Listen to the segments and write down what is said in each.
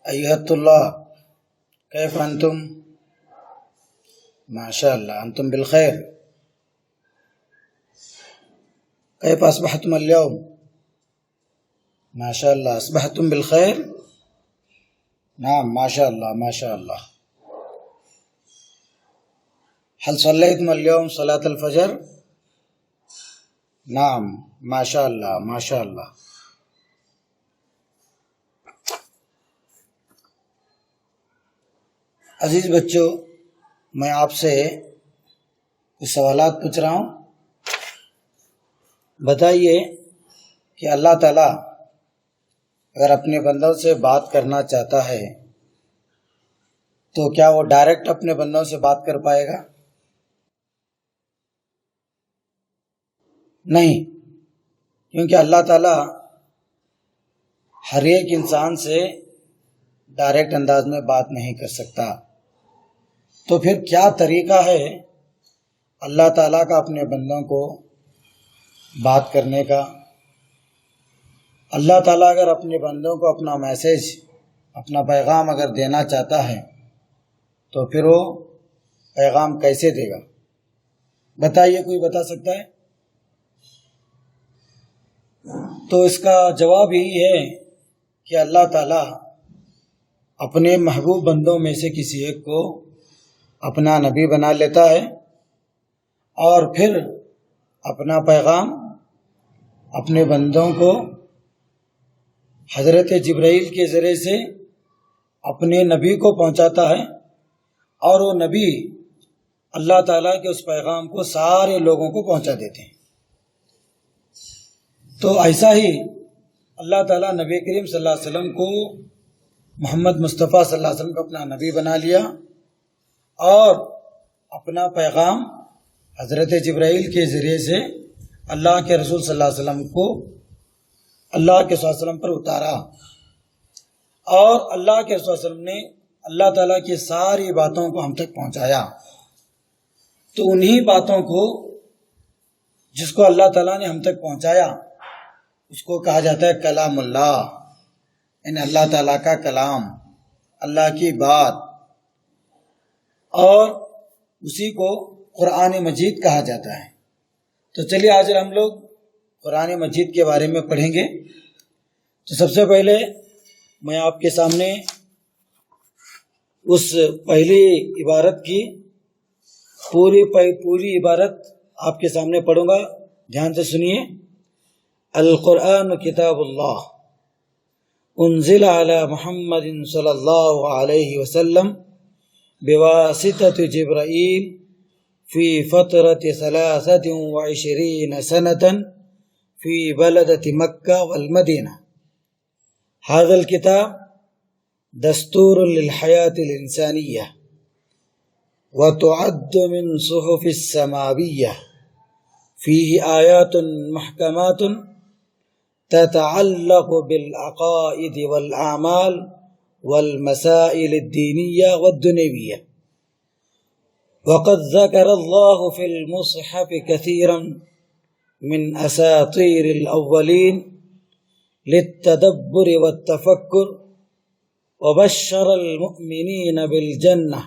أيها الطلاب كيف أنتم؟ ما شاء الله أنتم بالخير. كيف أصبحتم اليوم؟ ما شاء الله أصبحتم بالخير. نعم ما شاء الله ما شاء الله. هل صليتم اليوم صلاة الفجر؟ نعم ما شاء الله ما شاء الله. عزیز بچوں، میں آپ سے کچھ سوالات پوچھ رہا ہوں. بتائیے کہ اللہ تعالیٰ اگر اپنے بندوں سے بات کرنا چاہتا ہے تو کیا وہ ڈائریکٹ اپنے بندوں سے بات کر پائے گا؟ نہیں، کیونکہ اللہ تعالیٰ ہر ایک انسان سے ڈائریکٹ انداز میں بات نہیں کر سکتا. تو پھر کیا طریقہ ہے اللہ تعالیٰ کا اپنے بندوں کو بات کرنے کا؟ اللہ تعالیٰ اگر اپنے بندوں کو اپنا میسیج، اپنا پیغام اگر دینا چاہتا ہے تو پھر وہ پیغام کیسے دے گا؟ بتائیے، کوئی بتا سکتا ہے؟ تو اس کا جواب یہی ہے کہ اللہ تعالیٰ اپنے محبوب بندوں میں سے کسی ایک کو اپنا نبی بنا لیتا ہے اور پھر اپنا پیغام اپنے بندوں کو حضرت جبرائیل کے ذریعے سے اپنے نبی کو پہنچاتا ہے، اور وہ نبی اللہ تعالیٰ کے اس پیغام کو سارے لوگوں کو پہنچا دیتے ہیں. تو ایسا ہی اللہ تعالیٰ نبی کریم صلی اللہ علیہ وسلم کو، محمد مصطفیٰ صلی اللہ علیہ وسلم کو اپنا نبی بنا لیا اور اپنا پیغام حضرت جبرائیل کے ذریعے سے اللہ کے رسول صلی اللہ علیہ وسلم کو اللہ کے صلی اللہ علیہ وسلم پر اتارا، اور اللہ کے رسول صلی اللہ علیہ وسلم نے اللہ تعالیٰ کی ساری باتوں کو ہم تک پہنچایا. تو انہی باتوں کو، جس کو اللہ تعالیٰ نے ہم تک پہنچایا، اس کو کہا جاتا ہے کلام اللہ، یعنی اللہ تعالیٰ کا کلام، اللہ کی بات، اور اسی کو قرآن مجید کہا جاتا ہے. تو چلیے آج ہم لوگ قرآن مجید کے بارے میں پڑھیں گے. تو سب سے پہلے میں آپ کے سامنے اس پہلی عبارت کی پوری عبارت آپ کے سامنے پڑھوں گا. دھیان سے سنیے. القرآن کتاب اللہ انزل علی محمد صلی اللہ علیہ وسلم بواسطة جبرائیل فی فترة 23 سنة فی بلدة مکہ والمدینہ. هذا الكتاب دستور للحیاة الإنسانیة وتعد من صحف السماویة فيه آیات محکمات تتعلق بالعقائد والأعمال والمسائل الدينية والدنيوية. وقد ذكر الله في المصحف كثيرا من أساطير الأولين للتدبر والتفكر، وبشر المؤمنين بالجنة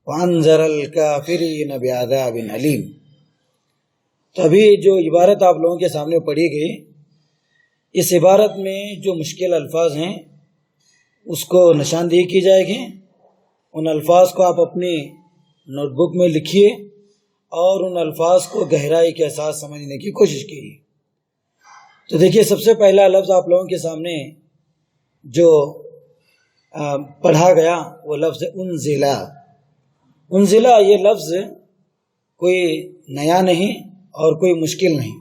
وأنذر الكافرين بعذاب أليم. تبھی جو عبارت آپ لوگوں کے سامنے پڑھی گئی، اس عبارت میں جو مشکل الفاظ ہیں اس کو نشاندہی کی جائے گی. ان الفاظ کو آپ اپنی نوٹ بک میں لکھیے اور ان الفاظ کو گہرائی کے ساتھ سمجھنے کی کوشش کیجیے. تو دیکھیے، سب سے پہلا لفظ آپ لوگوں کے سامنے جو پڑھا گیا وہ لفظ انزلہ. انزلہ یہ لفظ کوئی نیا نہیں اور کوئی مشکل نہیں.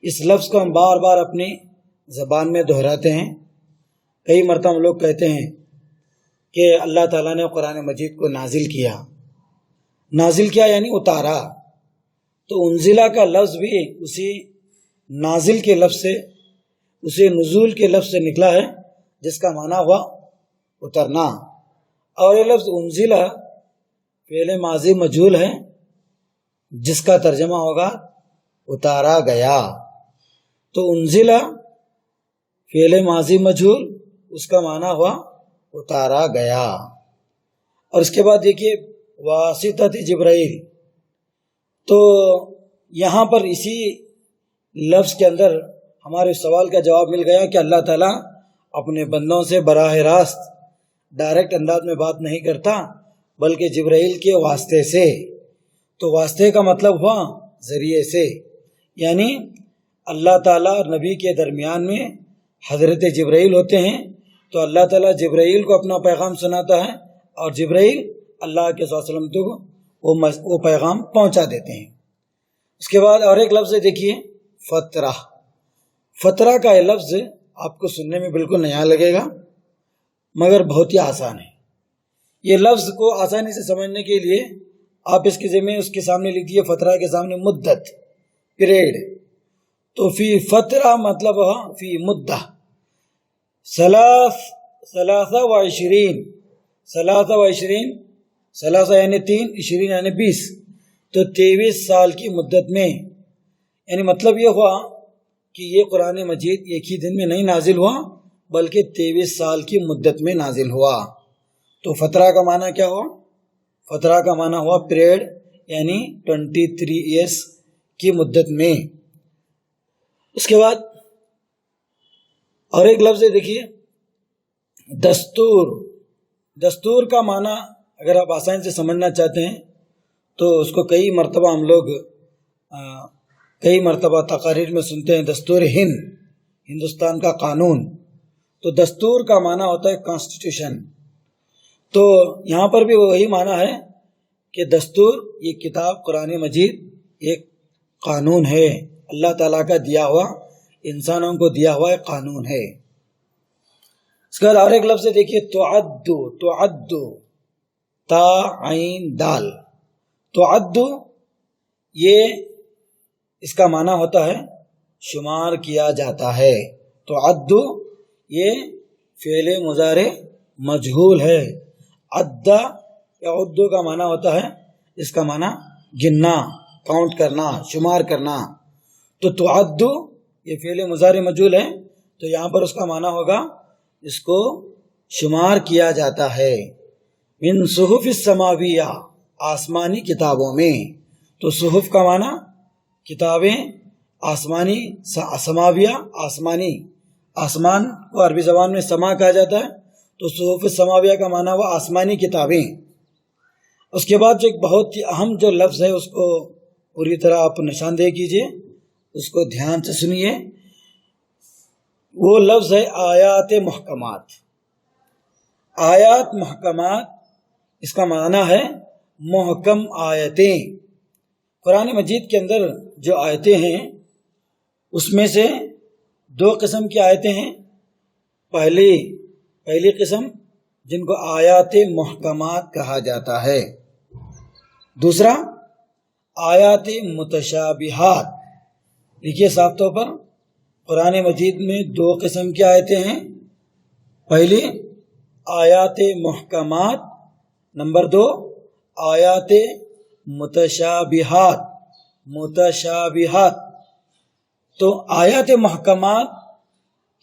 اس لفظ کو ہم بار بار اپنی زبان میں دہراتے ہیں. کئی مرتبہ ہم لوگ کہتے ہیں کہ اللہ تعالیٰ نے قرآن مجید کو نازل کیا. نازل کیا یعنی اتارا. تو انزلہ کا لفظ بھی اسی نازل کے لفظ سے، اسی نزول کے لفظ سے نکلا ہے، جس کا معنی ہوا اترنا. اور یہ لفظ انزلہ فعل ماضی مجہول ہے، جس کا ترجمہ ہوگا اتارا گیا. تو انزلہ فعل ماضی مجہول، اس کا معنی ہوا اتارا گیا. اور اس کے بعد دیکھیے واسطۃ جبرائیل. تو یہاں پر اسی لفظ کے اندر ہمارے سوال کا جواب مل گیا کہ اللہ تعالیٰ اپنے بندوں سے براہ راست ڈائریکٹ انداز میں بات نہیں کرتا بلکہ جبرائیل کے واسطے سے. تو واسطے کا مطلب ہوا ذریعے سے، یعنی اللہ تعالیٰ اور نبی کے درمیان میں حضرت جبرائیل ہوتے ہیں. تو اللہ تعالیٰ جبرائیل کو اپنا پیغام سناتا ہے اور جبرائیل اللہ کے صلی اللہ علیہ وسلم کو وہ پیغام پہنچا دیتے ہیں. اس کے بعد اور ایک لفظ دیکھیے فترہ. فترہ کا یہ لفظ آپ کو سننے میں بالکل نیا لگے گا مگر بہت ہی آسان ہے. یہ لفظ کو آسانی سے سمجھنے کے لیے آپ اس کے ذمہ اس کے سامنے لکھ دیجیے فترہ کے سامنے مدت، پیریڈ. تو فی فترہ مطلب فی مدہ. ثلاثہ و عشرین، ثلاثہ و عشرین، ثلاثہ یعنی 3، عشرین یعنی 20. تو 23 سال کی مدت میں، یعنی مطلب یہ ہوا کہ یہ قرآن مجید ایک ہی دن میں نہیں نازل ہوا بلکہ 23 سال کی مدت میں نازل ہوا. تو فترہ کا معنی کیا ہوا؟ فترہ کا معنی ہوا پیریڈ، یعنی 23 ایئرس کی مدت میں. اس کے بعد اور ایک لفظ دیکھیے دستور. دستور کا معنی اگر آپ آسانی سے سمجھنا چاہتے ہیں تو اس کو کئی مرتبہ ہم لوگ کئی مرتبہ تقاریر میں سنتے ہیں، دستور ہند، ہندوستان کا قانون. تو دستور کا معنی ہوتا ہے کانسٹیٹیوشن. تو یہاں پر بھی وہی معنی ہے کہ دستور یہ کتاب قرآن مجید ایک قانون ہے، اللہ تعالیٰ کا دیا ہوا، انسانوں کو دیا ہوا ایک قانون ہے. اس کے بعد اور ایک لفظ دیکھیے تعدو. تعدو تا عین دال. تعدو یہ اس کا معنی ہوتا ہے شمار کیا جاتا ہے. تعدو یہ فعل مضارع مجہول ہے. عدہ یا عدو کا معنی ہوتا ہے، اس کا معنی گننا، کاؤنٹ کرنا، شمار کرنا. تو تعدو یہ فعل مضارع مجہول ہے، تو یہاں پر اس کا معنی ہوگا اس کو شمار کیا جاتا ہے. من صحف السماویہ، آسمانی کتابوں میں. تو صحف کا معنی کتابیں، آسمانی، سماویہ آسمانی، آسمان کو عربی زبان میں سما کہا جاتا ہے. تو صحف السماویہ کا معنی وہ آسمانی کتابیں. اس کے بعد جو ایک بہت ہی اہم جو لفظ ہے اس کو پوری طرح آپ نشاندہی کیجئے، اس کو دھیان سے سنیے. وہ لفظ ہے آیات محکمات. آیات محکمات اس کا معنی ہے محکم آیتیں. قرآن مجید کے اندر جو آیتیں ہیں اس میں سے 2 قسم کی آیتیں ہیں. پہلی قسم جن کو آیات محکمات کہا جاتا ہے. دوسرا آیات متشابہات. دیکھیے صاف طور پر قرآن مجید میں 2 قسم کی آیتیں ہیں. پہلی آیات محکمات، نمبر 2 آیات متشابہات. متشابہات. تو آیات محکمات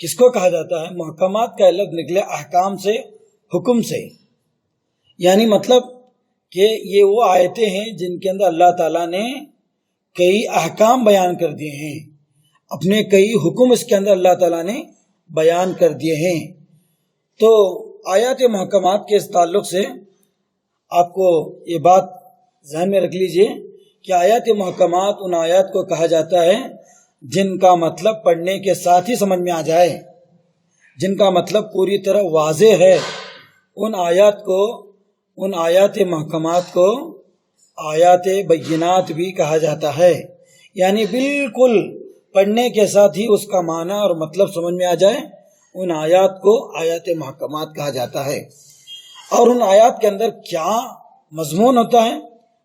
کس کو کہا جاتا ہے؟ محکمات کا لفظ نکلے احکام سے، حکم سے، یعنی مطلب کہ یہ وہ آیتیں ہیں جن کے اندر اللہ تعالیٰ نے کئی احکام بیان کر دیے ہیں، اپنے کئی حکم اس کے اندر اللہ تعالیٰ نے بیان کر دیے ہیں. تو آیات محکمات کے اس تعلق سے آپ کو یہ بات ذہن میں رکھ لیجئے کہ آیات محکمات ان آیات کو کہا جاتا ہے جن کا مطلب پڑھنے کے ساتھ ہی سمجھ میں آ جائے، جن کا مطلب پوری طرح واضح ہے. ان آیات محکمات کو آیات بینات بھی کہا جاتا ہے، یعنی بالکل پڑھنے کے ساتھ ہی اس کا معنی اور مطلب سمجھ میں آ جائے، ان آیات کو آیات محکمات کہا جاتا ہے. اور ان آیات کے اندر کیا مضمون ہوتا ہے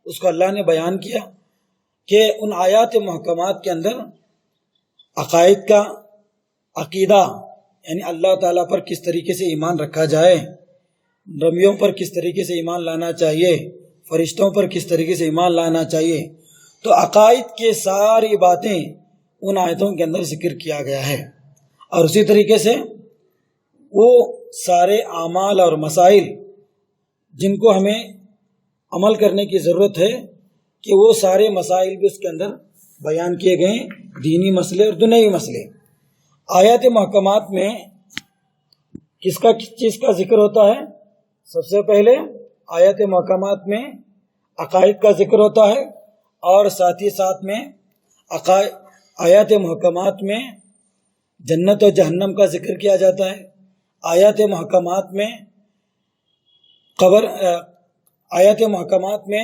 اس کو اللہ نے بیان کیا کہ ان آیات محکمات کے اندر عقائد کا عقیدہ، یعنی اللہ تعالیٰ پر کس طریقے سے ایمان رکھا جائے، نبیوں پر کس طریقے سے ایمان لانا چاہیے، فرشتوں پر کس طریقے سے ایمان لانا چاہیے. تو عقائد کے ساری باتیں ان آیتوں کے اندر ذکر کیا گیا ہے. اور اسی طریقے سے وہ سارے اعمال اور مسائل جن کو ہمیں عمل کرنے کی ضرورت ہے کہ وہ سارے مسائل بھی اس کے اندر بیان کیے گئے ہیں، دینی مسئلے اور دنیوی مسئلے۔ آیات محکمات میں کس چیز کا ذکر ہوتا ہے؟ سب سے پہلے آیات محکمات میں عقائد کا ذکر ہوتا ہے، اور ساتھ ہی ساتھ میں آیات محکمات میں جنت و جہنم کا ذکر کیا جاتا ہے۔ آیات محکمات میں آیات محکمات میں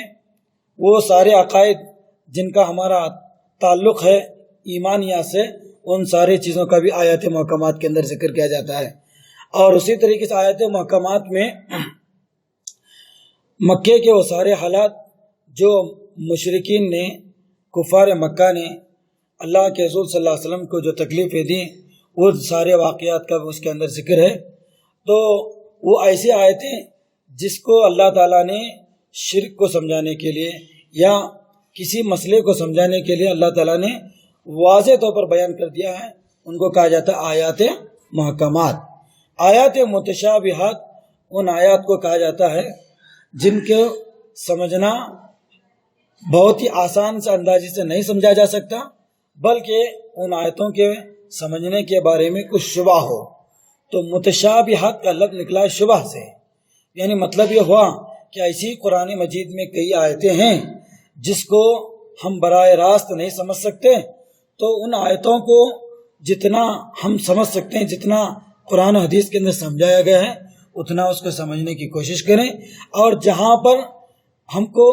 وہ سارے عقائد جن کا ہمارا تعلق ہے ایمانیات سے، ان سارے چیزوں کا بھی آیات محکمات کے اندر ذکر کیا جاتا ہے۔ اور اسی طریقے سے آیات محکمات میں مکے کے وہ سارے حالات جو مشرکین نے، کفار مکہ نے اللہ کے رسول صلی اللہ علیہ وسلم کو جو تکلیفیں دیں، وہ سارے واقعات کا بھی اس کے اندر ذکر ہے۔ تو وہ ایسی آیتیں جس کو اللہ تعالیٰ نے شرک کو سمجھانے کے لیے یا کسی مسئلے کو سمجھانے کے لیے اللہ تعالیٰ نے واضح طور پر بیان کر دیا ہے، ان کو کہا جاتا ہے آیات محکمات۔ آیات متشابہات ان آیات کو کہا جاتا ہے جن کو سمجھنا بہت ہی آسان سے اندازے سے نہیں سمجھا جا سکتا، بلکہ ان آیتوں کے سمجھنے کے بارے میں کچھ شبہ ہو۔ تو متشابہات کا لفظ نکلا ہے شبہ سے، یعنی مطلب یہ ہوا کہ ایسی قرآن مجید میں کئی آیتیں ہیں جس کو ہم براہ راست نہیں سمجھ سکتے، تو ان آیتوں کو جتنا ہم سمجھ سکتے ہیں، جتنا قرآن و حدیث کے اندر سمجھایا گیا ہے، اتنا اس کو سمجھنے کی کوشش کریں، اور جہاں پر ہم کو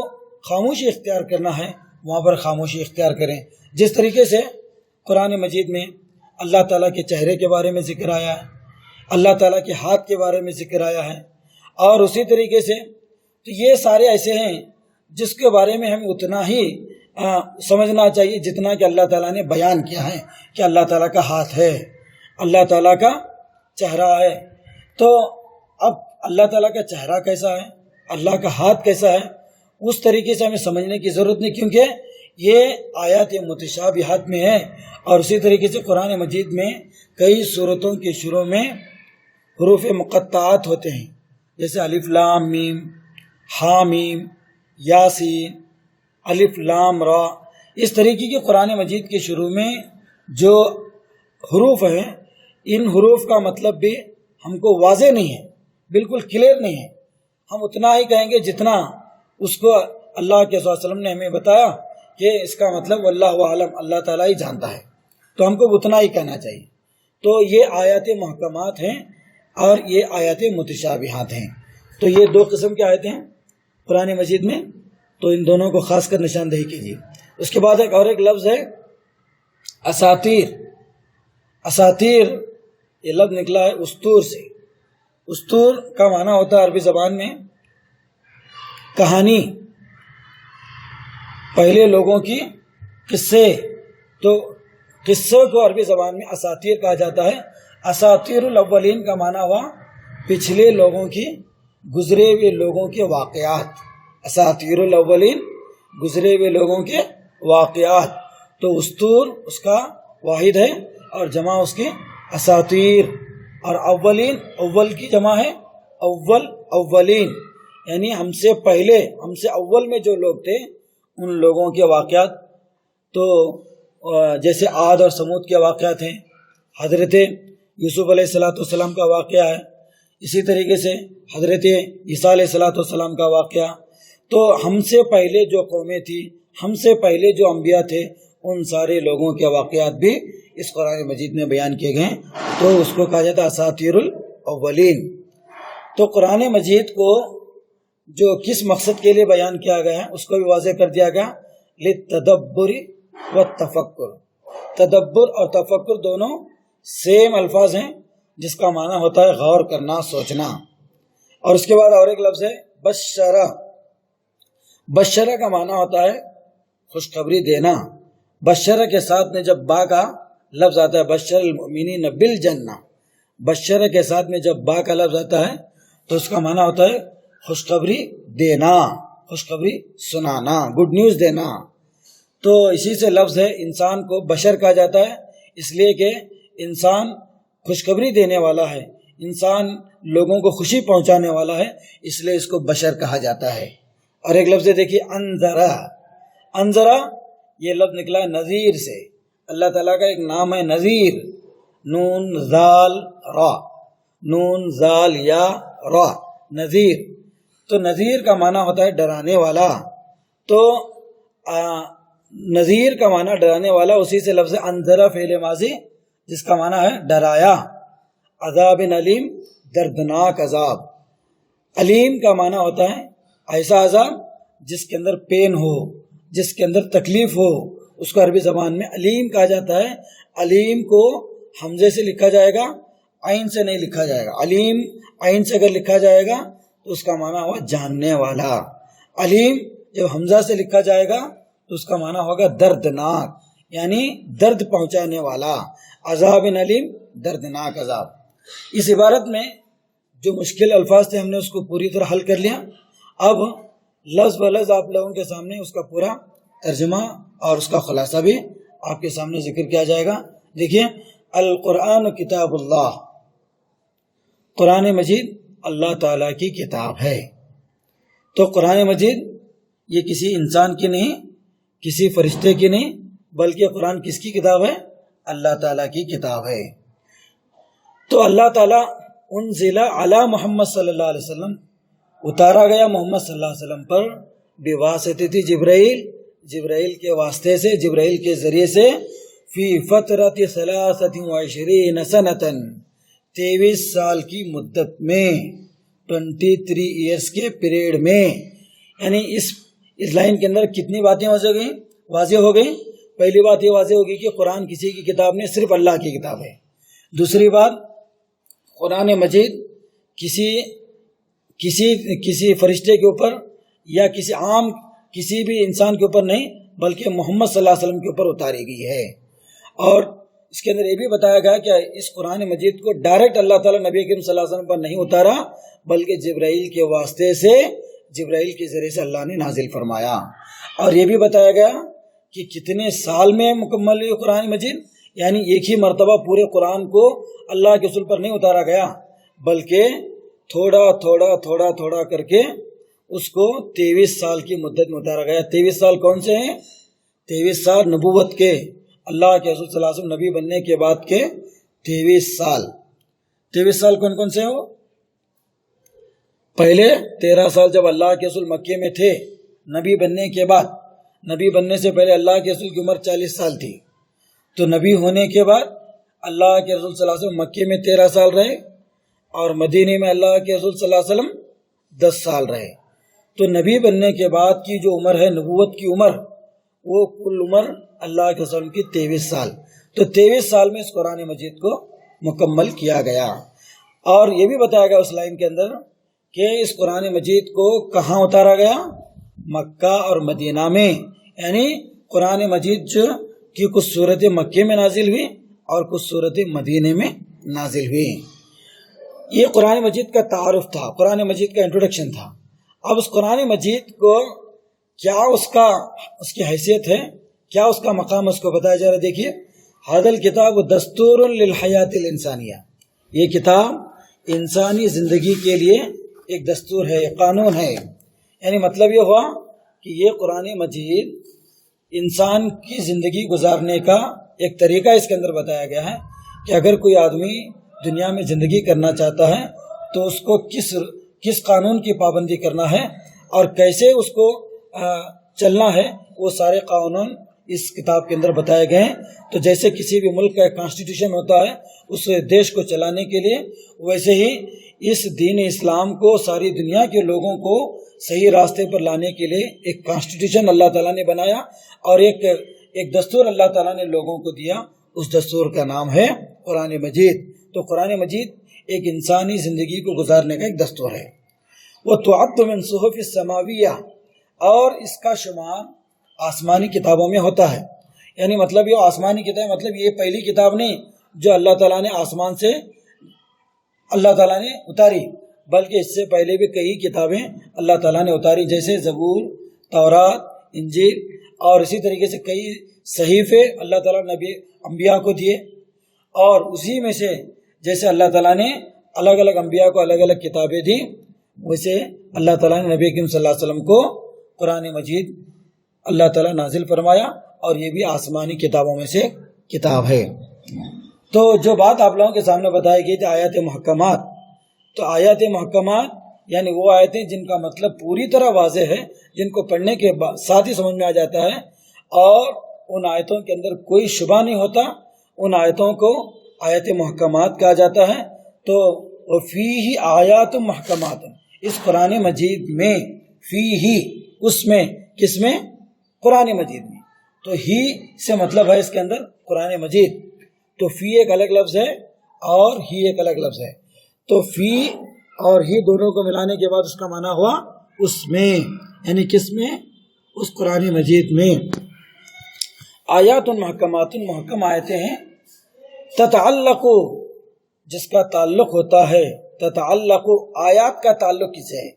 خاموشی اختیار کرنا ہے وہاں پر خاموشی اختیار کریں۔ جس طریقے سے قرآن مجید میں اللہ تعالیٰ کے چہرے کے بارے میں ذکر آیا ہے، اللہ تعالیٰ کے ہاتھ کے بارے میں ذکر آیا ہے، اور اسی طریقے سے تو یہ سارے ایسے ہیں جس کے بارے میں ہمیں اتنا ہی سمجھنا چاہیے جتنا کہ اللہ تعالیٰ نے بیان کیا ہے کہ اللہ تعالیٰ کا ہاتھ ہے، اللہ تعالیٰ کا چہرہ ہے۔ تو اب اللہ تعالیٰ کا چہرہ کیسا ہے، اللہ کا ہاتھ کیسا ہے، اس طریقے سے ہمیں سمجھنے کی ضرورت نہیں، کیونکہ یہ آیات متشابہات میں ہے۔ اور اسی طریقے سے قرآن مجید میں کئی سورتوں کے شروع میں حروف مقطعات ہوتے ہیں، جیسے الف لام میم، حامیم، یاسین، الف لام را۔ اس طریقے کے قرآن مجید کے شروع میں جو حروف ہیں، ان حروف کا مطلب بھی ہم کو واضح نہیں ہے، بالکل کلیئر نہیں ہے۔ ہم اتنا ہی کہیں گے جتنا اس کو اللہ کے صلی اللہ علیہ وسلم نے ہمیں بتایا کہ اس کا مطلب واللہ عالم، اللہ تعالیٰ ہی جانتا ہے، تو ہم کو اتنا ہی کہنا چاہیے۔ تو یہ آیات محکمات ہیں اور یہ آیات متشابہات ہیں۔ تو یہ دو قسم کی آیتیں ہیں قرآن مجید میں، تو ان دونوں کو خاص کر نشاندہی کیجیے۔ اس کے بعد ایک لفظ ہے اساطیر۔ اساطیر یہ لفظ نکلا ہے استور سے۔ استور کا معنی ہوتا ہے عربی زبان میں کہانی، پہلے لوگوں کی قصے۔ تو قصوں کو عربی زبان میں اساطیر کہا جاتا ہے۔ اساطیر الاولین کا معنی ہوا پچھلے لوگوں کی، گزرے ہوئے لوگوں کے واقعات۔ اساطیر الاولین، گزرے ہوئے لوگوں کے واقعات۔ تو استور اس کا واحد ہے اور جمع اس کی اساطیر۔ اور اولین، اول کی جمع ہے اول، اولین یعنی ہم سے پہلے، ہم سے اول میں جو لوگ تھے ان لوگوں کے واقعات۔ تو جیسے عاد اور سمود کے واقعات ہیں، حضرت یوسف علیہ السلام کا واقعہ ہے، اسی طریقے سے حضرت عیسیٰ علیہ السلام کا واقعہ۔ تو ہم سے پہلے جو قومیں تھیں، ہم سے پہلے جو انبیاء تھے، ان سارے لوگوں کے واقعات بھی اس قرآن مجید میں بیان کیے گئے ہیں، تو اس کو کہا جاتا ہے اساطیر الاولین۔ تو قرآن مجید کو جو کس مقصد کے لیے بیان کیا گیا ہے اس کو بھی واضح کر دیا گیا، للتدبر والتفکر۔ تدبر اور تفکر دونوں سیم الفاظ ہیں جس کا معنی ہوتا ہے غور کرنا، سوچنا۔ اور اس کے بعد اور ایک لفظ ہے بشرہ۔ بشرہ کا معنی ہوتا ہے خوشخبری دینا۔ بشرہ کے ساتھ میں جب با کا لفظ آتا ہے، بشر المؤمنین بالجنہ، بشرہ کے ساتھ میں جب با کا لفظ آتا ہے تو اس کا معنی ہوتا ہے خوشخبری دینا، خوشخبری سنانا، گڈ نیوز دینا۔ تو اسی سے لفظ ہے انسان کو بشر کہا جاتا ہے، اس لیے کہ انسان خوشخبری دینے والا ہے، انسان لوگوں کو خوشی پہنچانے والا ہے، اس لیے اس کو بشر کہا جاتا ہے۔ اور ایک لفظ دیکھیے انذرا، انذرا یہ لفظ نکلا ہے نذیر سے، اللہ تعالیٰ کا ایک نام ہے نذیر، نون زال را، نون زال یا را، نذیر۔ تو نذیر کا معنی ہوتا ہے ڈرانے والا، تو نذیر کا معنی ڈرانے والا، اسی سے لفظ انذرا فعل ماضی جس کا معنی ہے ڈرایا، عذاب علیم دردناک عذاب، علیم کا معنی ہوتا ہے ایسا عذاب جس کے اندر پین ہو، جس کے اندر تکلیف ہو، اس کو عربی زبان میں علیم کہا جاتا ہے۔ علیم کو حمزے سے لکھا جائے گا، عین سے نہیں لکھا جائے گا۔ علیم عین سے اگر لکھا جائے گا تو اس کا معنی ہوا جاننے والا، علیم جب حمزہ سے لکھا جائے گا تو اس کا معنی ہوگا دردناک، یعنی درد پہنچانے والا، عذاب علیم دردناک عذاب۔ اس عبارت میں جو مشکل الفاظ تھے ہم نے اس کو پوری طرح حل کر لیا۔ اب لفظ ب لفظ آپ لوگوں کے سامنے اس کا پورا ترجمہ اور اس کا خلاصہ بھی آپ کے سامنے ذکر کیا جائے گا۔ دیکھیے، القرآن کتاب اللہ، قرآن مجید اللہ تعالیٰ کی کتاب ہے۔ تو قرآن مجید یہ کسی انسان کی نہیں، کسی فرشتے کی نہیں، بلکہ قرآن کس کی کتاب ہے؟ اللہ تعالیٰ کی کتاب ہے۔ تو اللہ تعالیٰ انزل علی محمد صلی اللہ علیہ وسلم، اتارا گیا محمد صلی اللہ علیہ وسلم پر بواسطہ جبرائیل، جبرائیل کے واسطے سے، جبرائیل کے ذریعے سے، فی فترۃ 23 سنۃ، 23 سال کی مدت میں، 23 ایئرس کے پیریڈ میں۔ یعنی اس لائن کے اندر کتنی باتیں واضح ہو گئی؟ پہلی بات یہ واضح ہوگی کہ قرآن کسی کی کتاب نہیں، صرف اللہ کی کتاب ہے۔ دوسری بات، قرآن مجید کسی فرشتے کے اوپر یا کسی عام کسی بھی انسان کے اوپر نہیں، بلکہ محمد صلی اللہ علیہ وسلم کے اوپر اتاری گئی ہے۔ اور اس کے اندر یہ بھی بتایا گیا کہ اس قرآن مجید کو ڈائریکٹ اللہ تعالیٰ نبی کریم صلی اللہ علیہ وسلم پر نہیں اتارا، بلکہ جبرائیل کے واسطے سے، جبرائیل کے ذریعے سے اللہ نے نازل فرمایا۔ اور یہ بھی بتایا گیا کہ کتنے سال میں مکمل ہوئی قرآن مجید، یعنی ایک ہی مرتبہ پورے قرآن کو اللہ کے رسول پر نہیں اتارا گیا، بلکہ تھوڑا تھوڑا تھوڑا تھوڑا کر کے اس کو 23 سال کی مدت میں اتارا گیا۔ 23 سال کون سے ہیں؟ 23 سال نبوت کے، اللہ کے رسول صلی اللہ علیہ وسلم نبی بننے کے بعد کے 23 سال۔ 23 سال کون کون سے ہو؟ پہلے 13 سال جب اللہ کے رسول مکے میں تھے، نبی بننے کے بعد، نبی بننے سے پہلے اللہ کے رسول کی عمر 40 سال تھی، تو نبی ہونے کے بعد اللہ کے رسول صلی اللہ علیہ وسلم مکے میں 13 سال رہے، اور مدینے میں اللہ کے رسول صلی اللہ علیہ وسلم 10 سال رہے۔ تو نبی بننے کے بعد کی جو عمر ہے، نبوت کی عمر، وہ کل عمر اللہ کے رسول کی 23 سال۔ تو 23 سال میں اس قرآن مجید کو مکمل کیا گیا۔ اور یہ بھی بتایا گیا اس لائن کے اندر کہ اس قرآن مجید کو کہاں اتارا گیا؟ مکہ اور مدینہ میں، یعنی قرآن مجید جو کی کچھ صورتیں مکے میں نازل ہوئی اور کچھ صورتیں مدینے میں نازل ہوئی۔ یہ قرآن مجید کا تعارف تھا، قرآن مجید کا انٹروڈکشن تھا۔ اب اس قرآن مجید کو کیا اس کی حیثیت ہے، کیا اس کا مقام اس کو بتایا جا رہا ہے۔ دیکھیے، ھذا الکتاب دستور للحیات الانسانیہ، یہ کتاب انسانی زندگی کے لیے ایک دستور ہے، ایک قانون ہے۔ یعنی مطلب یہ ہوا کہ یہ قرآن مجید انسان کی زندگی گزارنے کا ایک طریقہ اس کے اندر بتایا گیا ہے کہ اگر کوئی آدمی دنیا میں زندگی کرنا چاہتا ہے تو اس کو کس قانون کی پابندی کرنا ہے اور کیسے اس کو چلنا ہے، وہ سارے قانون اس کتاب کے اندر بتائے گئے ہیں۔ تو جیسے کسی بھی ملک کا کانسٹیٹیوشن ہوتا ہے اس دیش کو چلانے کے لیے، ویسے ہی اس دین اسلام کو ساری دنیا کے لوگوں کو صحیح راستے پر لانے کے لیے ایک کانسٹیٹیوشن اللہ تعالیٰ نے بنایا اور ایک دستور اللہ تعالیٰ نے لوگوں کو دیا۔ اس دستور کا نام ہے قرآن مجید۔ تو قرآن مجید ایک انسانی زندگی کو گزارنے کا ایک دستور ہے۔ وہ تعد من صحف السماویہ، اور اس کا شمار آسمانی کتابوں میں ہوتا ہے۔ یعنی مطلب یہ آسمانی کتاب، مطلب یہ پہلی کتاب نہیں جو اللہ تعالیٰ نے آسمان سے اللہ تعالیٰ نے اتاری، بلکہ اس سے پہلے بھی کئی کتابیں اللہ تعالیٰ نے اتاری، جیسے زبور، تورات، انجیل، اور اسی طریقے سے کئی صحیفے اللہ تعالیٰ نے انبیاء کو دیے۔ اور اسی میں سے جیسے اللہ تعالیٰ نے الگ الگ انبیاء کو الگ الگ کتابیں دی، ویسے اللہ تعالیٰ نے نبی کریم صلی اللہ علیہ وسلم کو قرآن مجید اللہ تعالیٰ نازل فرمایا، اور یہ بھی آسمانی کتابوں میں سے کتاب ہے۔ تو جو بات آپ لوگوں کے سامنے بتائی گئی تھی آیات محکمات، تو آیات محکمات یعنی وہ آیتیں جن کا مطلب پوری طرح واضح ہے، جن کو پڑھنے کے ساتھ ہی سمجھ میں آ جاتا ہے، اور ان آیتوں کے اندر کوئی شبہ نہیں ہوتا، ان آیتوں کو آیات محکمات کہا جاتا ہے۔ تو فیہ آیات محکمات، اس قرآن مجید میں، فیہ اس میں، کس میں؟ قرآن مجید میں۔ تو ہی سے مطلب ہے اس کے اندر قرآن مجید، تو فی ایک الگ لفظ ہے اور ہی ایک الگ لفظ ہے، تو فی اور ہی دونوں کو ملانے کے بعد اس کا معنی ہوا اس میں، یعنی کس میں؟ اس قرآن مجید میں۔ آیات محکمات، محکم آیتیں ہیں، تتعلق، جس کا تعلق ہوتا ہے، تتعلق آیات کا تعلق کس ہے؟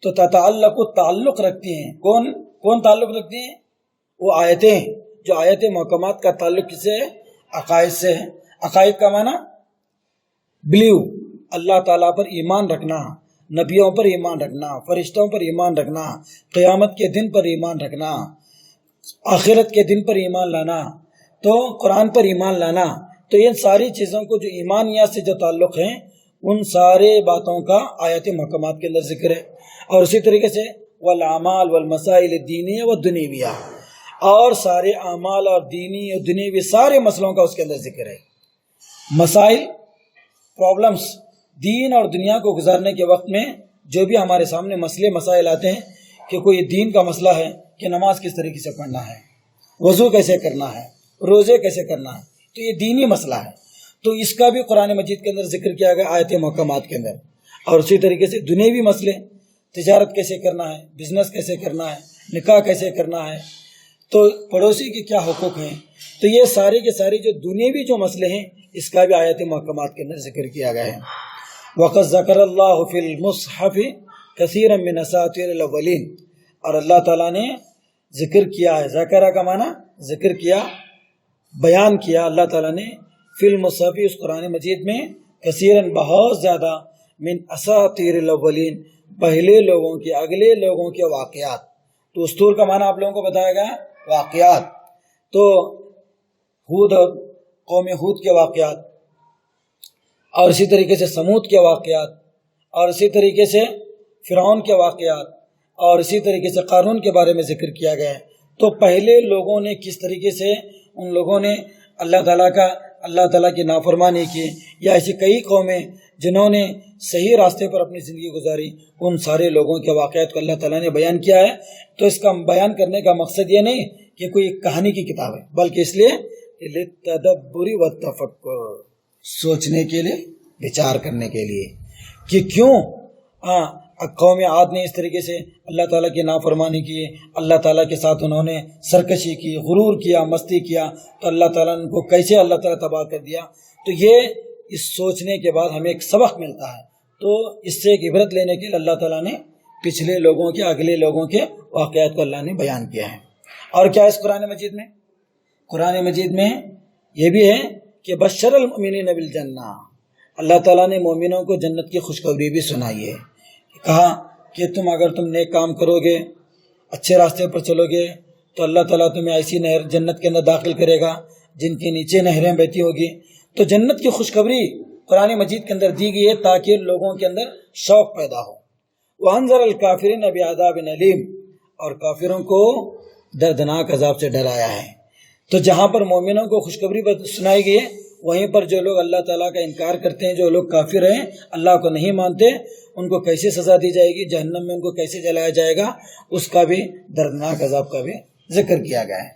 تو تتعلق تعلق رکھتی ہیں، کون تعلق رکھتی ہیں؟ وہ آیتیں، جو آیت محکمات کا تعلق کس سے ہے؟ عقائد سے ہے۔ عقائد کا معنی بلیو، اللہ تعالیٰ پر ایمان رکھنا، نبیوں پر ایمان رکھنا، فرشتوں پر ایمان رکھنا، قیامت کے دن پر ایمان رکھنا، آخرت کے دن پر ایمان لانا، تو قرآن پر ایمان لانا، تو ان ساری چیزوں کو جو ایمانیات سے جو تعلق ہیں، ان سارے باتوں کا آیات محکمات کے اندر ذکر ہے۔ اور اسی طریقے سے والاعمال والمسائل الدینیہ والدنیویہ، اور سارے اعمال اور دینی اور دنیوی سارے مسئلوں کا اس کے اندر ذکر ہے۔ مسائل، پرابلمس، دین اور دنیا کو گزارنے کے وقت میں جو بھی ہمارے سامنے مسئلے مسائل آتے ہیں، کہ کوئی دین کا مسئلہ ہے کہ نماز کس طریقے سے پڑھنا ہے، وضو کیسے کرنا ہے، روزے کیسے کرنا ہے، تو یہ دینی مسئلہ ہے، تو اس کا بھی قرآن مجید کے اندر ذکر کیا گیا آیت محکمات کے اندر۔ اور اسی طریقے سے دنیوی مسئلے، تجارت کیسے کرنا ہے، بزنس کیسے کرنا ہے، نکاح کیسے کرنا ہے، تو پڑوسی کے کیا حقوق ہیں، تو یہ سارے کے سارے جو دنیاوی جو مسئلے ہیں، اس کا بھی آیات محکمات کے اندر ذکر کیا گیا ہے۔ وَقَدْ ذَكَرَ اللَّهُ فِي الْمُصْحَفِ كَثِيرًا مِّنْ أَسَاطِيرِ الْأَوَّلِينَ، اور اللہ تعالیٰ نے ذکر کیا ہے، ذکرہ کا معنی ذکر کیا، بیان کیا اللہ تعالیٰ نے، فی المصحف اس قرآن مجید میں، کثیراً بہت زیادہ، من اساطیر الاولین پہلے لوگوں کے، اگلے لوگوں کے واقعات۔ تو اسطور کا معنی آپ لوگوں کو بتایا گیا واقعات، تو قوم ہود کے واقعات، اور اسی طریقے سے سمود کے واقعات، اور اسی طریقے سے فرعون کے واقعات، اور اسی طریقے سے قارون کے بارے میں ذکر کیا گیا ہے۔ تو پہلے لوگوں نے کس طریقے سے، ان لوگوں نے اللہ تعالیٰ کی نافرمانی کی، یا ایسی کئی قومیں جنہوں نے صحیح راستے پر اپنی زندگی گزاری، ان سارے لوگوں کے واقعات کو اللہ تعالیٰ نے بیان کیا ہے۔ تو اس کا بیان کرنے کا مقصد یہ نہیں کہ کوئی کہانی کی کتاب ہے، بلکہ اس لیے للتدبر والتفکر، سوچنے کے لیے، وچار کرنے کے لیے، کہ کیوں قوم عاد نے اس طریقے سے اللہ تعالیٰ کی نافرمانی کی، اللہ تعالیٰ کے ساتھ انہوں نے سرکشی کی، غرور کیا، مستی کیا، تو اللہ تعالیٰ نے ان کو کیسے اللہ تعالیٰ تباہ کر دیا۔ تو یہ اس سوچنے کے بعد ہمیں ایک سبق ملتا ہے، تو اس سے ایک عبرت لینے کے لیے اللہ تعالیٰ نے پچھلے لوگوں کے، اگلے لوگوں کے واقعات کو اللہ نے بیان کیا ہے۔ اور کیا اس قرآن مجید میں؟ قرآن مجید میں یہ بھی ہے کہ بشر المؤمنین بالجنہ، اللہ تعالیٰ نے مومنوں کو جنت کی خوشخبری بھی سنائی ہے، کہا کہ اگر تم نیک کام کرو گے، اچھے راستے پر چلو گے، تو اللہ تعالیٰ تمہیں ایسی نہر جنت کے اندر داخل کرے گا جن کے نیچے نہریں بہتی ہوگی۔ تو جنت کی خوشخبری قرآن مجید کے اندر دی گئی ہے تاکہ لوگوں کے اندر شوق پیدا ہو۔ وَأَنذَرَ الْكَافِرِينَ بِعَذَابٍ أَلِيمٍ، اور کافروں کو دردناک عذاب سے ڈرایا ہے۔ تو جہاں پر مومنوں کو خوشخبری سنائی گئی ہے، وہیں پر جو لوگ اللہ تعالیٰ کا انکار کرتے ہیں، جو لوگ کافر ہیں، اللہ کو نہیں مانتے، ان کو کیسے سزا دی جائے گی، جہنم میں ان کو کیسے جلایا جائے گا، اس کا بھی دردناک عذاب کا بھی ذکر کیا گیا ہے۔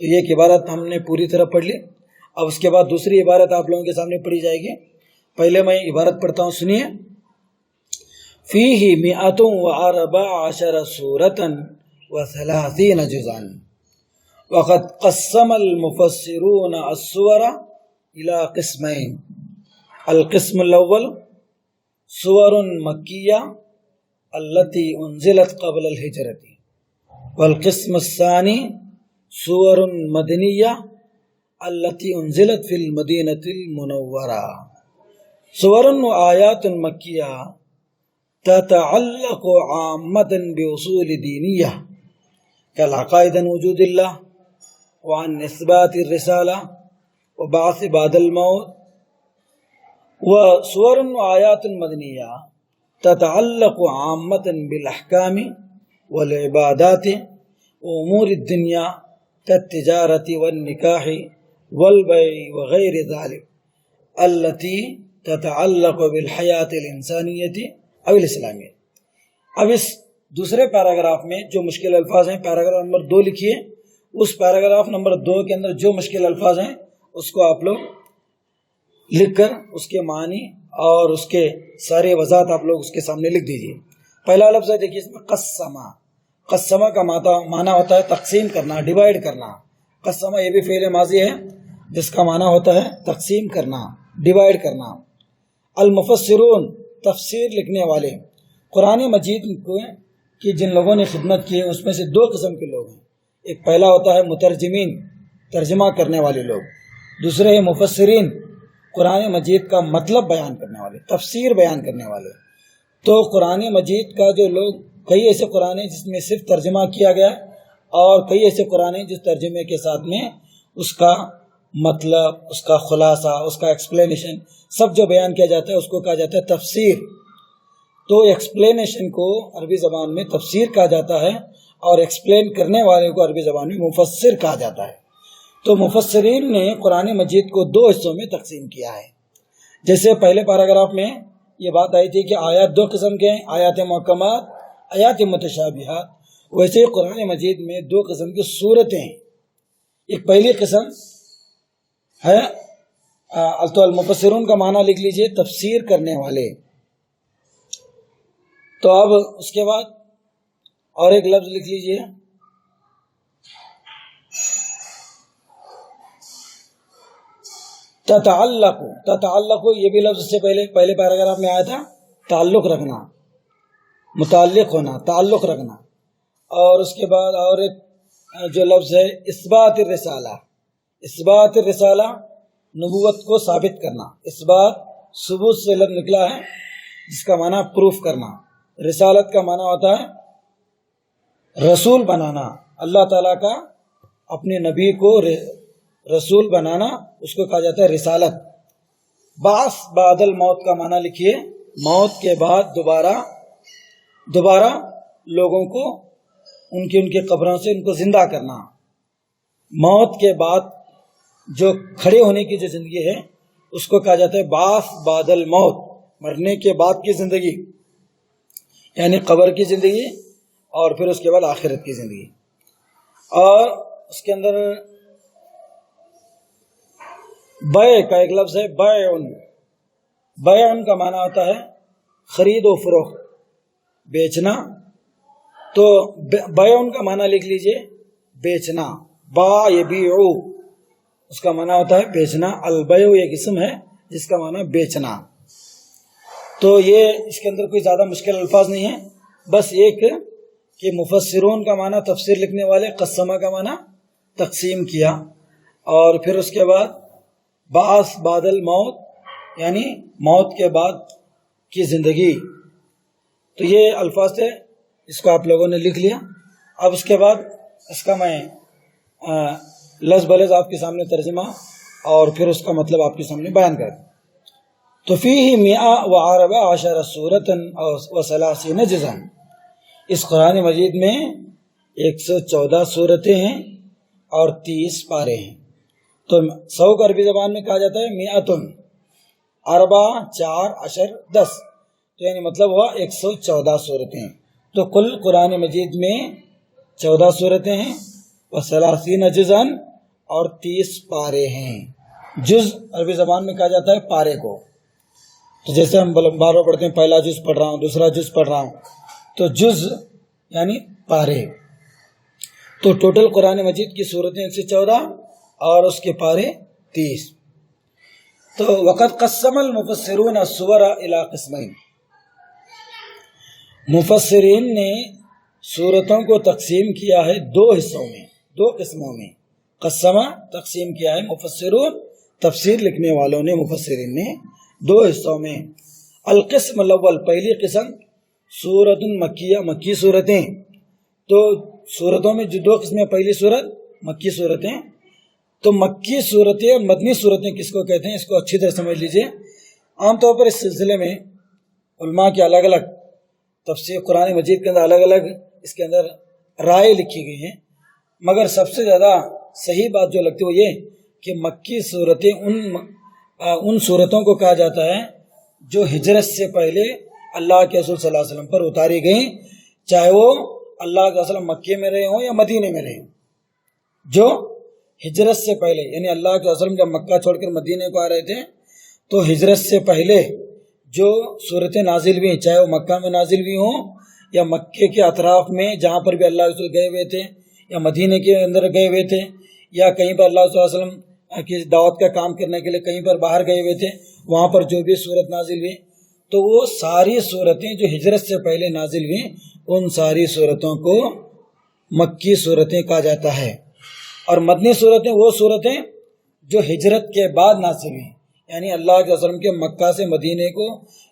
تو یہ ایک عبارت ہم نے پوری طرح پڑھ لی۔ اب اس کے بعد دوسری عبارت آپ لوگوں کے سامنے پڑھی جائے گی۔ پہلے میں عبارت پڑھتا ہوں، سنیے۔ فیہ مئۃ واربع عشر سورۃ وثلاثین جزءا وقد قسم المفسرون السور الى قسمین، القسم الاول سور مکیہ التي انزلت قبل الہجرۃ، والقسم الثانی سور مدنیہ التي انزلت فی المدینۃ المنورہ۔ سور و آیات مکیہ تتعلق عامة بأصول دینیہ كالعقائد عن وجود اللہ وعن اثبات الرسالہ وبعث بعد الموت. وسور و آیات مدنیہ تتعلق عامة بالاحکام والعبادات وامور الدنیا كالتجارة والنکاح والبيع وغیر ذلك التي تتعلق بالحیات الانسانیت او الاسلامیہ. اب اس دوسرے پیراگراف میں جو مشکل الفاظ ہیں، پیراگراف نمبر 2 لکھیے، اس پیراگراف نمبر 2 کے اندر جو مشکل الفاظ ہیں اس کو آپ لوگ لکھ کر اس کے معنی اور اس کے سارے وضاحت آپ لوگ اس کے سامنے لکھ دیجیے. پہلا لفظ ہے دیکھیے اس میں قسمہ. قسمہ کا معنی ہوتا ہے تقسیم کرنا، ڈیوائڈ کرنا. قسمہ یہ بھی فعل ماضی ہے جس کا معنی ہوتا ہے تقسیم کرنا، ڈیوائڈ کرنا. المفسرون تفسیر لکھنے والے. قرآن مجید کی جن لوگوں نے خدمت کی ہے اس میں سے 2 قسم کے لوگ ہیں. ایک پہلا ہوتا ہے مترجمین، ترجمہ کرنے والے لوگ. دوسرے ہے مفسرین، قرآن مجید کا مطلب بیان کرنے والے، تفسیر بیان کرنے والے. تو قرآن مجید کا جو لوگ، کئی ایسے قرآن ہیں جس میں صرف ترجمہ کیا گیا اور کئی ایسے قرآن ہیں جس ترجمے کے ساتھ میں اس کا مطلب، اس کا خلاصہ، اس کا ایکسپلینیشن سب جو بیان کیا جاتا ہے اس کو کہا جاتا ہے تفسیر. تو ایکسپلینیشن کو عربی زبان میں تفسیر کہا جاتا ہے اور ایکسپلین کرنے والے کو عربی زبان میں مفسر کہا جاتا ہے. تو مفسرین نے قرآن مجید کو 2 حصوں میں تقسیم کیا ہے. جیسے پہلے پیراگراف میں یہ بات آئی تھی کہ آیات 2 قسم کے ہیں، آیات محکمات، آیات متشابہات. ویسے قرآن مجید میں 2 قسم کی صورتیں ہیں. ایک پہلی قسم ہے تو المفسرون کا معنی لکھ لیجئے تفسیر کرنے والے. تو اب اس کے بعد اور ایک لفظ لکھ لیجئے تتعلق. تتعلق یہ بھی لفظ سے پہلے پیراگراف میں آیا تھا، تعلق رکھنا، متعلق ہونا، تعلق رکھنا. اور اس کے بعد اور ایک جو لفظ ہے اثبات الرسالہ. اثبات الرسالہ نبوت کو ثابت کرنا. اثبات ثبوت سے لفظ نکلا ہے جس کا معنی پروف کرنا. رسالت کا معنی ہوتا ہے رسول بنانا. اللہ تعالیٰ کا اپنے نبی کو رسول بنانا، اس کو کہا جاتا ہے رسالت. بعث بعد الموت کا معنی لکھیے موت کے بعد دوبارہ لوگوں کو ان کی قبروں سے ان کو زندہ کرنا. موت کے بعد جو کھڑے ہونے کی جو زندگی ہے اس کو کہا جاتا ہے بعث بعد الموت، مرنے کے بعد کی زندگی، یعنی قبر کی زندگی اور پھر اس کے بعد آخرت کی زندگی. اور اس کے اندر بیع کا ایک لفظ ہے بیعن. بیعن کا معنی ہوتا ہے خرید و فروخت، بیچنا. تو بیعن کا معنی لکھ لیجئے بیچنا. با یبیعو اس کا معنی ہوتا ہے بیچنا. البیع ایک اسم ہے جس کا معنی بیچنا. تو یہ اس کے اندر کوئی زیادہ مشکل الفاظ نہیں ہے، بس ایک کہ مفسرون کا معنی تفسیر لکھنے والے، قسمہ کا معنی تقسیم کیا، اور پھر اس کے بعد بعث بعد الموت یعنی موت کے بعد کی زندگی. تو یہ الفاظ تھے، اس کو آپ لوگوں نے لکھ لیا. اب اس کے بعد اس کا میں لفظ بلفظ آپ کے سامنے ترجمہ اور پھر اس کا مطلب آپ کے سامنے بیان کر دیں. تو فیہ 114 سورۃ و 30 جزءا. اس قرآن مجید میں 114 سورتیں ہیں اور 30 پارے ہیں. تو 100 کو عربی زبان میں کہا جاتا ہے میاتن، 4 10، تو یعنی مطلب ہوا 114 سورتیں. تو کل قرآن مجید میں 14 سورتیں ہیں و 30 جزءا اور 30 پارے ہیں. جز عربی زبان میں کہا جاتا ہے پارے کو. تو جیسے ہم بار بار پڑھتے ہیں پہلا جز پڑھ رہا ہوں، دوسرا جز پڑھ رہا ہوں، تو جز یعنی پارے. تو ٹوٹل قرآن مجید کی سورتیں 114 اور اس کے پارے 30. تو وقت قسم المفسرون السور الی قسمین. مفسرین نے سورتوں کو تقسیم کیا ہے 2 حصوں میں، 2 قسموں میں. قسمہ تقسیم کیا ہے مفسرون، تفسیر لکھنے والوں نے، مفسرین نے دو حصوں میں. القسم الاول پہلی قسم سورۃ مکیہ مکی صورتیں. تو صورتوں میں جو دو قسمیں، پہلی صورت مکی صورتیں. تو مکی صورتیں اور مدنی صورتیں کس کو کہتے ہیں اس کو اچھی طرح سمجھ لیجئے. عام طور پر اس سلسلے میں علماء کے الگ الگ تفسیر قرآن مجید کے اندر الگ الگ اس کے اندر رائے لکھی گئی ہیں، مگر سب سے زیادہ صحیح بات جو لگتی ہے وہ یہ کہ مکی صورتیں ان صورتوں کو کہا جاتا ہے جو ہجرت سے پہلے اللہ کے رسول صلی اللہ علیہ وسلم پر اتاری گئیں، چاہے وہ اللہ کے رسول مکے میں رہے ہوں یا مدینے میں رہے ہوں. جو ہجرت سے پہلے یعنی اللہ کے رسول جب مکہ چھوڑ کر مدینے کو آ رہے تھے تو ہجرت سے پہلے جو صورتیں نازل ہوئی، چاہے وہ مکہ میں نازل ہوئی ہوں یا مکے کے اطراف میں جہاں پر بھی اللہ کے رسول گئے ہوئے تھے یا مدینے کے اندر گئے ہوئے تھے یا کہیں پر اللہ صلی اللہ علیہ وسلم کی دعوت کا کام کرنے کے لیے کہیں پر باہر گئے ہوئے تھے، وہاں پر جو بھی صورت نازل ہوئی تو وہ ساری صورتیں جو ہجرت سے پہلے نازل ہوئی ان ساری صورتوں کو مکی صورتیں کہا جاتا ہے. اور مدنی صورتیں وہ صورتیں جو ہجرت کے بعد نازل ہوئی، یعنی اللہ کے رسول کے مکہ سے مدینے کو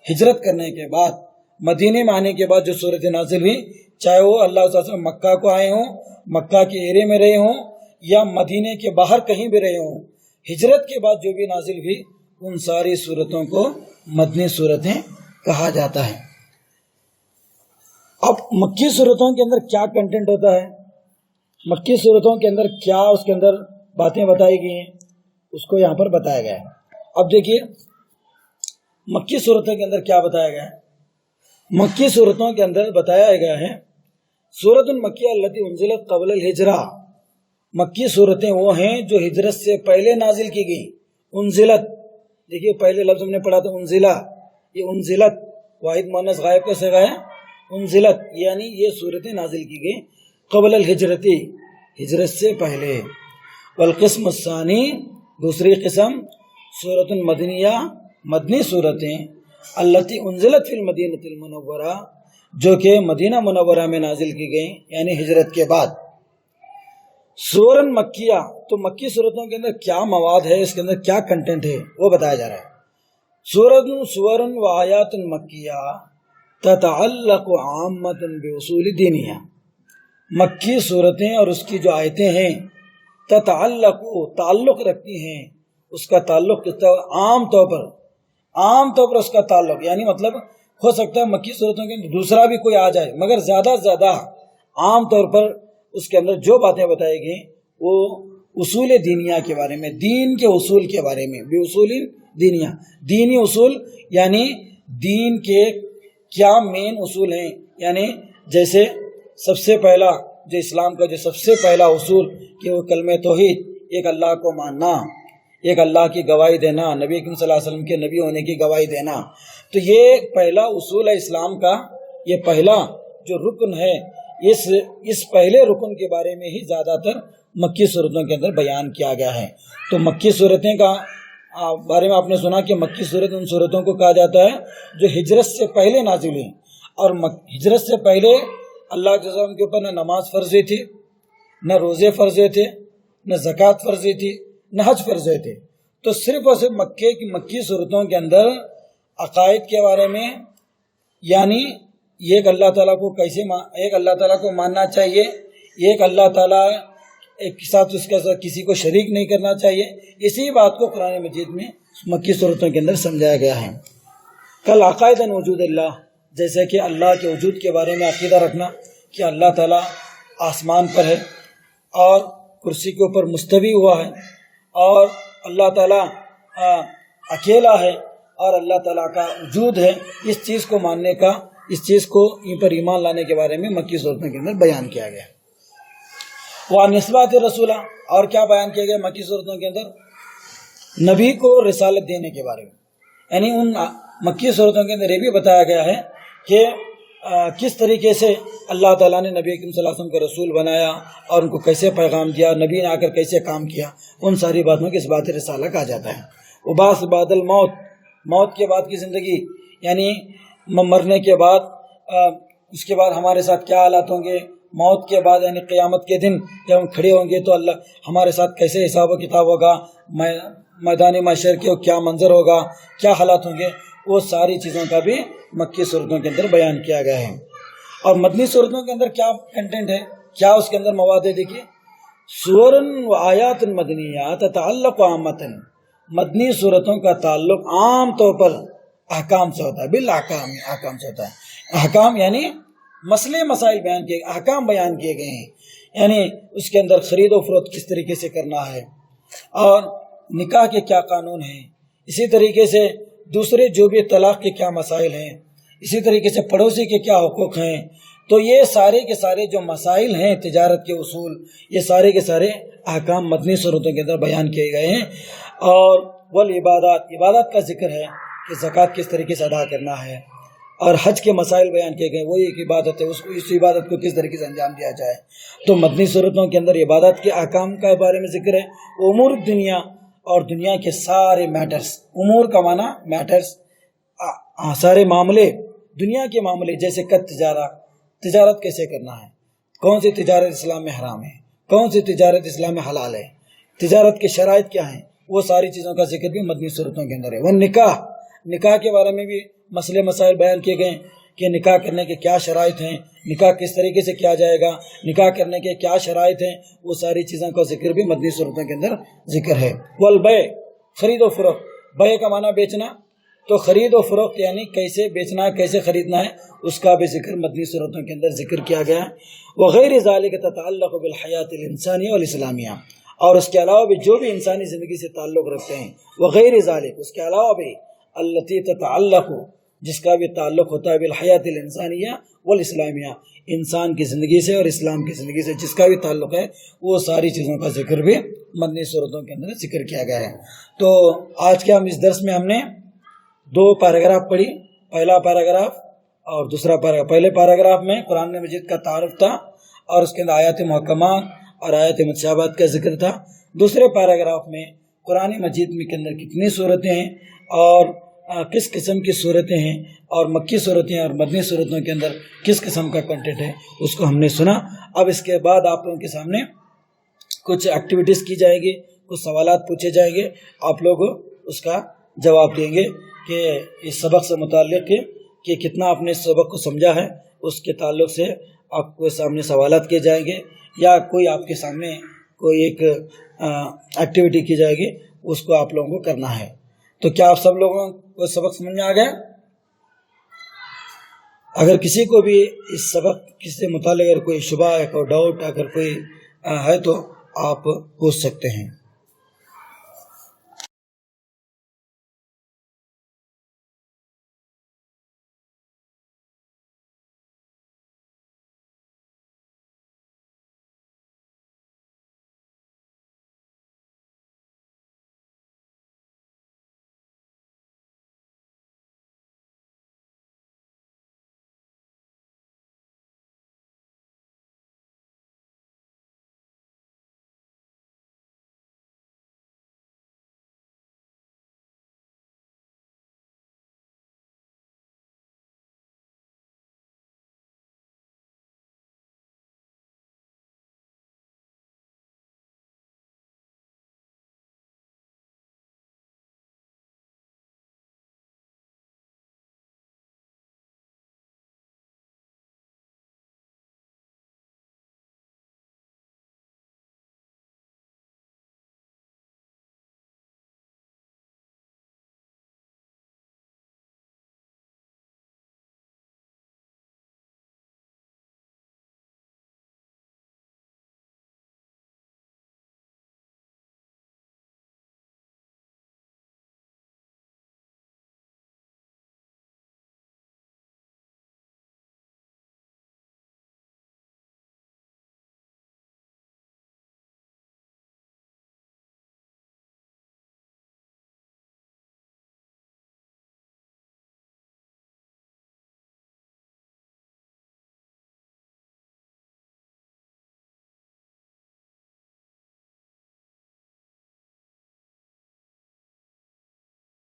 ہجرت کرنے کے بعد، مدینے میں آنے کے بعد جو صورتیں نازل ہوئی، چاہے وہ اللہ صلی اللہ علیہ وسلم مکہ کو آئے ہوں، مکہ کے ایرے میں رہے ہوں یا مدینے کے باہر کہیں بھی رہے ہوں، ہجرت کے بعد جو بھی نازل ہوئی ان ساری صورتوں کو مدنی صورتیں کہا جاتا ہے. اب مکی صورتوں کے اندر کیا کنٹینٹ ہوتا ہے، مکی صورتوں کے اندر کیا اس کے اندر باتیں بتائی گئی ہیں اس کو یہاں پر بتایا گیا ہے. اب دیکھیے مکی صورتوں کے اندر کیا بتایا گیا ہے. مکی صورتوں کے اندر بتایا گیا ہے سورۃ المکیہ التی انزلت قبل الہجرہ. مکی صورتیں وہ ہیں جو ہجرت سے پہلے نازل کی گئی. انزلت، دیکھیے پہلے لفظ ہم نے پڑھا تھا انزلہ، یہ انزلت واحد مؤنث غائب کا صیغہ ہے. انزلت یعنی یہ صورتیں نازل کی گئی قبل الہجرتی، ہجرت سے پہلے. والقسم الثانی دوسری قسم سورۃ المدنیہ مدنی صورتیں التی انزلت فی المدینۃ المنورہ جو کہ مدینہ منورہ میں نازل کی گئیں یعنی ہجرت کے بعد. سورن مکیہ، تو مکی صورتوں کے اندر کیا مواد ہے، اس کے اندر کیا کنٹینٹ ہے وہ بتایا جا رہا ہے. سورن و آیات مکیہ تتعلق عامۃ باصول دینیہ. مکی صورتیں اور اس کی جو آیتیں ہیں تتعلق تعلق رکھتی ہیں، اس کا تعلق عام طور پر اس کا تعلق یعنی مطلب ہو سکتا ہے مکی صورتوں کے اندر دوسرا بھی کوئی آ جائے مگر زیادہ سے زیادہ عام طور پر اس کے اندر جو باتیں بتائی گئیں وہ اصول دینیہ کے بارے میں، دین کے اصول کے بارے میں. بے اصول دینیہ، دینی اصول یعنی دین کے کیا مین اصول ہیں، یعنی جیسے سب سے پہلا جو اسلام کا جو سب سے پہلا اصول کہ وہ کلمہ توحید، ایک اللہ کو ماننا، ایک اللہ کی گواہی دینا، نبی اکرم صلی اللہ علیہ وسلم کے نبی ہونے کی گواہی دینا. تو یہ پہلا اصول ہے اسلام کا، یہ پہلا جو رکن ہے، اس پہلے رکن کے بارے میں ہی زیادہ تر مکی صورتوں کے اندر بیان کیا گیا ہے. تو مکی صورتیں کا بارے میں آپ نے سنا کہ مکی صورت ان صورتوں کو کہا جاتا ہے جو ہجرت سے پہلے نازل ہوئی. اور ہجرت سے پہلے اللہ کے رسول کے اوپر نہ نماز فرض ہوئی تھی، نہ روزے فرض ہوئے تھے، نہ زکوٰۃ فرض ہوئی تھی، نہ حج فرض ہوئے تھے. تو صرف اور صرف مکی صورتوں کے اندر عقائد کے بارے میں، یعنی ایک اللہ تعالیٰ کو ایک اللہ تعالیٰ کو ماننا چاہیے، ایک اللہ تعالیٰ ایک ساتھ اس کے ساتھ کسی کو شریک نہیں کرنا چاہیے، اسی بات کو قرآن مجید میں مکی صورتوں کے اندر سمجھایا گیا ہے. کل عقائد وجود اللہ، جیسے کہ اللہ کے وجود کے بارے میں عقیدہ رکھنا کہ اللہ تعالیٰ آسمان پر ہے اور کرسی کے اوپر مستوی ہوا ہے اور اللہ تعالیٰ اکیلا ہے اور اللہ تعالیٰ کا وجود ہے. اس چیز کو ماننے کا، اس چیز کو ان پر ایمان لانے کے بارے میں مکی صورتوں کے اندر بیان کیا گیا. وہ نسبات رسولہ، اور کیا بیان کیا گیا مکی صورتوں کے اندر؟ نبی کو رسالت دینے کے بارے میں. یعنی ان مکی صورتوں کے اندر یہ بھی بتایا گیا ہے کہ کس طریقے سے اللہ تعالیٰ نے نبی اکرم صلی اللہ علیہ وسلم کو رسول بنایا اور ان کو کیسے پیغام دیا، نبی نے آ کر کیسے کام کیا. ان ساری باتوں کی اس بات رسالہ کہا جاتا ہے. وبعث بعد الموت، موت کے بعد کی زندگی، یعنی مرنے کے بعد اس کے بعد ہمارے ساتھ کیا حالات ہوں گے، موت کے بعد یعنی قیامت کے دن جب ہم کھڑے ہوں گے تو اللہ ہمارے ساتھ کیسے حساب و کتاب ہوگا، میدان محشر کے کیا منظر ہوگا، کیا حالات ہوں گے، وہ ساری چیزوں کا بھی مکی صورتوں کے اندر بیان کیا گیا ہے۔ اور مدنی صورتوں کے اندر کیا کنٹینٹ ہے، کیا اس کے اندر مواد ہے؟ دیکھیے، سورن و آیات مدنیات تعلق عامتاً، مدنی صورتوں کا تعلق عام طور پر احکام سے ہوتا ہے، بالاحکام، احکام سے ہوتا ہے۔ احکام یعنی مسئلے مسائل بیان کیے، احکام بیان کیے گئے ہیں، یعنی اس کے اندر خرید و فروخت کس طریقے سے کرنا ہے، اور نکاح کے کیا قانون ہیں، اسی طریقے سے دوسرے جو بھی طلاق کے کیا مسائل ہیں، اسی طریقے سے پڑوسی کے کیا حقوق ہیں۔ تو یہ سارے کے سارے جو مسائل ہیں، تجارت کے اصول، یہ سارے کے سارے احکام مدنی صورتوں کے اندر بیان کیے گئے ہیں۔ اور والعبادات، عبادت کا ذکر ہے کہ زکوٰۃ کس طریقے سے ادا کرنا ہے، اور حج کے مسائل بیان کیے گئے، وہی ایک عبادت ہے، اس عبادت کو کس طریقے سے انجام دیا جائے۔ تو مدنی صورتوں کے اندر عبادت کے احکام کا بارے میں ذکر ہے، امور دنیا اور دنیا کے سارے میٹرز، امور کا معنی میٹرز، سارے معاملے، دنیا کے معاملے، جیسے تجارت کیسے کرنا ہے، کون سی تجارت اسلام میں حرام ہے، کون سی تجارت اسلام میں حلال ہے، تجارت کے شرائط کیا ہیں، وہ ساری چیزوں کا ذکر بھی مدنی صورتوں کے اندر ہے۔ وہ نکاح کے بارے میں بھی مسئلے مسائل بیان کیے گئے کہ نکاح کرنے کے کیا شرائط ہیں، نکاح کس طریقے سے کیا جائے گا، نکاح کرنے کے کیا شرائط ہیں، وہ ساری چیزوں کا ذکر بھی مدنی صورتوں کے اندر ذکر ہے۔ والبیع، خرید و فروخت، بیع کا معنی بیچنا، تو خرید و فروخت یعنی کیسے بیچنا ہے، کیسے خریدنا ہے، اس کا بھی ذکر مدنی صورتوں کے اندر ذکر کیا گیا ہے۔ وغیر ذالک تتعلق بالحیات الانسانیہ والاسلامیہ، اور اس کے علاوہ بھی جو بھی انسانی زندگی سے تعلق رکھتے ہیں، وغیر ذالک، اس کے علاوہ بھی، التی تتعلق، جس کا بھی تعلق ہوتا ہے، بالحیات الانسانیہ والاسلامیہ، انسان کی زندگی سے اور اسلام کی زندگی سے جس کا بھی تعلق ہے، وہ ساری چیزوں کا ذکر بھی مدنی صورتوں کے اندر ذکر کیا گیا ہے۔ تو آج کے ہم اس درس میں ہم نے 2 پیراگراف پڑھی، پہلا پیراگراف اور دوسرا پیراگراف۔ پہلے پیراگراف میں قرآن مجید کا تعارف تھا اور اس کے اندر آیات محکمات اور آیات متشابہات کا ذکر تھا۔ دوسرے پیراگراف میں قرآن مجید میں کے اندر کتنی صورتیں ہیں اور کس قسم کی صورتیں ہیں، اور مکی صورتیں اور مدنی صورتوں کے اندر کس قسم کا کنٹینٹ ہے، اس کو ہم نے سنا۔ اب اس کے بعد آپ لوگوں کے سامنے کچھ ایکٹیویٹیز کی جائے گی، کچھ سوالات پوچھے جائیں گے، آپ لوگ اس کا جواب دیں گے کہ اس سبق سے متعلق کہ کتنا آپ نے اس سبق کو سمجھا ہے، اس کے تعلق سے آپ کو سامنے سوالات کیے جائیں گے، یا کوئی آپ کے سامنے کوئی ایک ایکٹیویٹی کی جائے گی، اس کو آپ لوگوں کو کرنا ہے۔ تو کیا آپ سب لوگوں کو سبق سمجھ میں آ گیا؟ اگر کسی کو بھی اس سبق سے متعلق اگر کوئی شبہ ہے، کوئی ڈاؤٹ اگر کوئی ہے تو آپ پوچھ سکتے ہیں۔